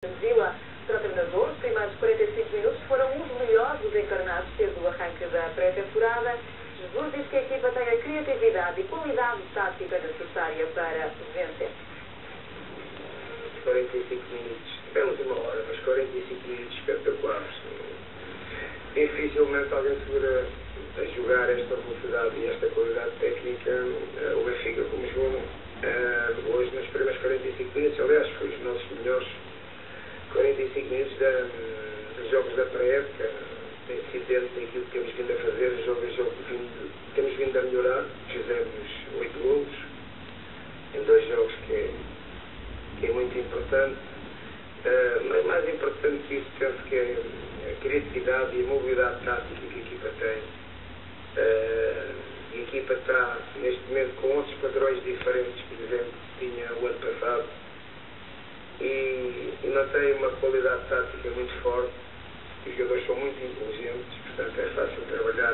Vila, para o treinador, os primeiros 45 minutos foram os melhores dos encarnados desde o arranque da pré-temporada. Jesus diz que a equipa tem a criatividade e qualidade tática necessária para vencer. 45 minutos, tivemos uma hora, mas 45 minutos espetaculares. Dificilmente alguém segura a jogar esta velocidade e esta qualidade técnica o Benfica como jogou hoje nos primeiros 45 minutos. Aliás, foi os nossos melhores 45 minutos dos jogos da pré-época. Tem sido dentro daquilo que temos vindo a fazer, jogo a jogo temos vindo a melhorar. Fizemos 8 golos em 2 jogos, que é muito importante. Mas mais importante que isso, penso que é a criatividade e a mobilidade tática que a equipa tem. A equipa está neste momento com outros padrões diferentes, por exemplo, que tinha o ano passado, e não tem uma qualidade tática muito forte. Os jogadores são muito inteligentes, portanto é fácil trabalhar.